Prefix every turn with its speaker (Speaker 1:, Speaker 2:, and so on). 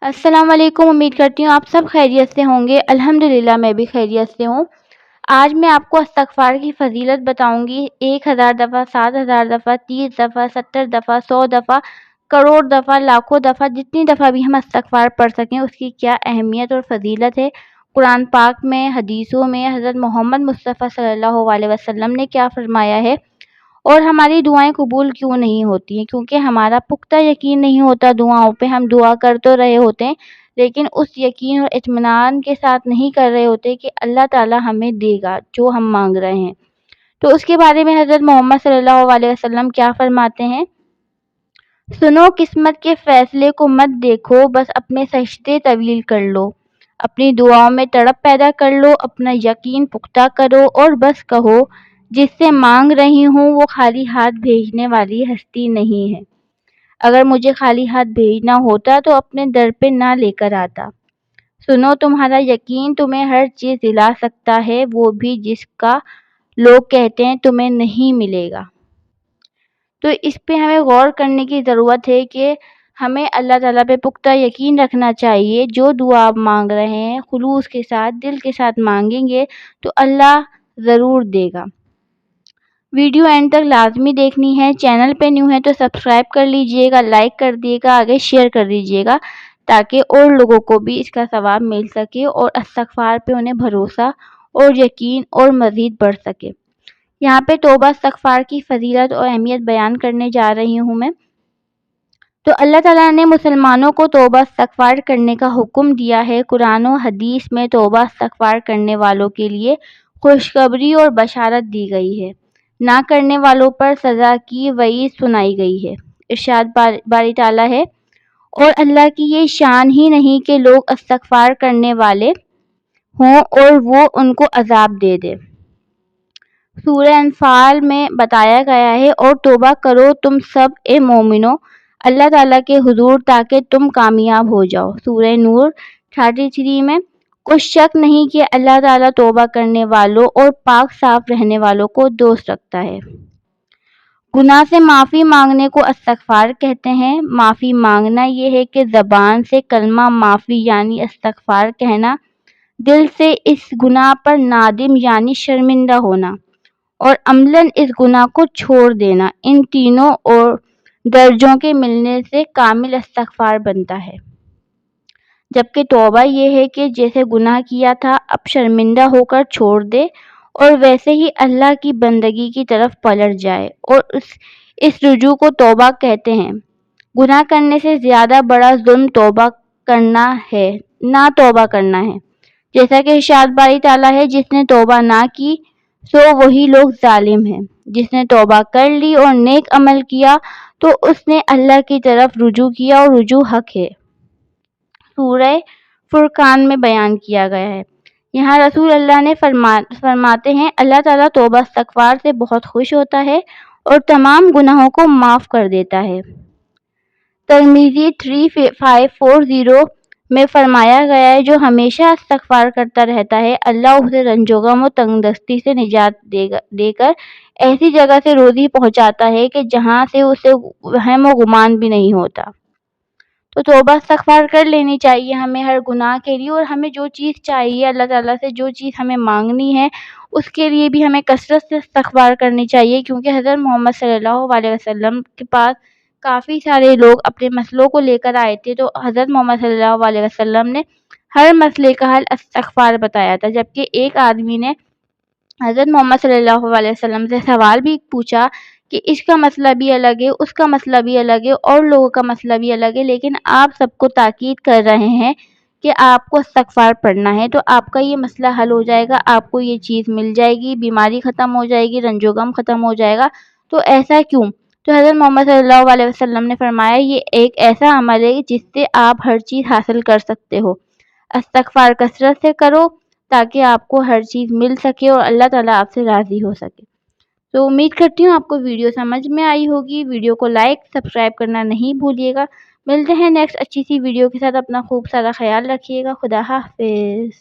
Speaker 1: अस्सलाम वालेकुम। उम्मीद करती हूँ आप सब खैरियत से होंगे। अल्हम्दुलिल्लाह मैं भी खैरियत से हूँ। आज मैं आपको इस्तग़फ़ार की फ़ज़ीलत बताऊँगी। 1000 दफ़ा, 7000 दफ़ा, 30 दफ़ा, 70 दफ़ा, 100 दफ़ा, करोड़ दफ़ा, लाखों दफ़ा, जितनी दफ़ा भी हम इस्तग़फ़ार पढ़ सकें उसकी क्या अहमियत और फ़ज़ीलत है। कुरान पाक में, हदीसों में हज़रत मोहम्मद मुस्तफ़ा सल्लल्लाहु अलैहि वसल्लम ने क्या फ़रमाया है और हमारी दुआएं कबूल क्यों नहीं होती हैं, क्योंकि हमारा पुख्ता यकीन नहीं होता दुआओं पे। हम दुआ कर तो रहे होते हैं लेकिन उस यकीन और इत्मीनान के साथ नहीं कर रहे होते कि अल्लाह ताला हमें देगा जो हम मांग रहे हैं। तो उसके बारे में हज़रत मोहम्मद सल्लल्लाहु अलैहि वसल्लम क्या फरमाते हैं, सुनो किस्मत के फैसले को मत देखो, बस अपने सजदे तवील कर लो, अपनी दुआओं में तड़प पैदा कर लो, अपना यकीन पुख्ता करो और बस कहो जिससे मांग रही हूँ वो खाली हाथ भेजने वाली हस्ती नहीं है। अगर मुझे खाली हाथ भेजना होता तो अपने दर पे ना लेकर आता। सुनो तुम्हारा यकीन तुम्हें हर चीज़ दिला सकता है, वो भी जिसका लोग कहते हैं तुम्हें नहीं मिलेगा। तो इस पे हमें गौर करने की ज़रूरत है कि हमें अल्लाह ताला पे पुख्ता यकीन रखना चाहिए। जो दुआ आप मांग रहे हैं खुलूस के साथ, दिल के साथ मांगेंगे तो अल्लाह ज़रूर देगा। वीडियो एंड तक लाजमी देखनी है। चैनल पे न्यू है तो सब्सक्राइब कर लीजिएगा, लाइक कर दिएगा, आगे शेयर कर दीजिएगा ताकि और लोगों को भी इसका सवाब मिल सके और इस्तग़फ़ार पे उन्हें भरोसा और यकीन और मज़ीद बढ़ सके। यहाँ पे तौबा इस्तग़फ़ार की फ़ज़ीलत और अहमियत बयान करने जा रही हूँ मैं। तो अल्लाह ताला ने मुसलमानों को तौबा इस्तग़फ़ार करने का हुक्म दिया है। कुरान और हदीस में तौबा इस्तग़फ़ार करने वालों के लिए खुशखबरी और बशारत दी गई है, ना करने वालों पर सज़ा की वईद सुनाई गई है। इरशाद बारी ताला है, और अल्लाह की ये शान ही नहीं कि लोग इस्तग़फ़ार करने वाले हों और वो उनको अज़ाब दे दे। सूरह अनफ़ाल में बताया गया है, और तौबा करो तुम सब ए मोमिनो अल्लाह ताला के हुज़ूर ताकि तुम कामयाब हो जाओ। सूरह नूर 33 में कुछ शक नहीं कि अल्लाह ताला तौबा करने वालों और पाक साफ रहने वालों को दोस्त रखता है। गुनाह से माफ़ी मांगने को इस्तग़फ़ार कहते हैं। माफ़ी मांगना ये है कि ज़बान से कलमा माफ़ी यानी इस्तग़फ़ार कहना, दिल से इस गुनाह पर नादिम यानी शर्मिंदा होना और अमलन इस गुनाह को छोड़ देना। इन तीनों और दर्जों के मिलने से कामिल इस्तग़फ़ार बनता है। जबकि तौबा ये है कि जैसे गुनाह किया था अब शर्मिंदा होकर छोड़ दे और वैसे ही अल्लाह की बंदगी की तरफ पलट जाए, और इस रुजू को तौबा कहते हैं। गुनाह करने से ज़्यादा बड़ा जुल्म तौबा करना है, ना तौबा करना है। जैसा कि इरशाद बारी ताला है, जिसने तौबा ना की सो वही लोग जालिम हैं। जिसने तौबा कर ली और नेक अमल किया तो उसने अल्लाह की तरफ रुजू किया और रुजू हक है। सूरह फुरकान में बयान किया गया है। यहाँ रसूल अल्लाह ने फरमाते हैं, अल्लाह ताला तौबा इस्तग़फ़ार से बहुत खुश होता है और तमाम गुनाहों को माफ़ कर देता है। तिरमिज़ी 3540 में फरमाया गया है, जो हमेशा इस्तग़फ़ार करता रहता है अल्लाह उसे रंजो-गम और तंगदस्ती से निजात देकर ऐसी जगह से रोज़ी पहुँचाता है कि जहाँ से उसे वहम व गुमान भी नहीं होता। तो तौबा इस्तग़फ़ार कर लेनी चाहिए हमें हर गुनाह के लिए, और हमें जो चीज़ चाहिए अल्लाह ताला से, जो चीज़ हमें मांगनी है उसके लिए भी हमें कसरत से इस्तग़फ़ार करनी चाहिए। क्योंकि हज़रत मोहम्मद सल्लल्लाहु अलैहि वसल्लम के पास काफ़ी सारे लोग अपने मसलों को लेकर आए थे, तो हज़रत मोहम्मद सल्लल्लाहु अलैहि वसल्लम ने हर मसले का हल इस्तग़फ़ार बताया था। जबकि एक आदमी ने हज़रत मोहम्मद सल्लल्लाहु अलैहि वसल्लम से सवाल भी पूछा कि इसका मसला भी अलग है, उसका मसला भी अलग है और लोगों का मसला भी अलग है, लेकिन आप सबको ताकीद कर रहे हैं कि आपको इस्तग़फ़ार पढ़ना है तो आपका ये मसला हल हो जाएगा, आपको ये चीज़ मिल जाएगी, बीमारी ख़त्म हो जाएगी, रंजो-गम ख़त्म हो जाएगा। तो ऐसा क्यों? तो हज़रत मोहम्मद सल्लल्लाहु अलैहि वसल्लम ने फरमाया, ये एक ऐसा अमल है जिससे आप हर चीज़ हासिल कर सकते हो। इस्तग़फ़ार कसरत से करो ताकि आपको हर चीज़ मिल सके और अल्लाह ताला आपसे राज़ी हो सके। तो उम्मीद करती हूँ आपको वीडियो समझ में आई होगी। वीडियो को लाइक सब्सक्राइब करना नहीं भूलिएगा। मिलते हैं नेक्स्ट अच्छी सी वीडियो के साथ। अपना खूब सारा ख्याल रखिएगा। खुदा हाफ़िज़।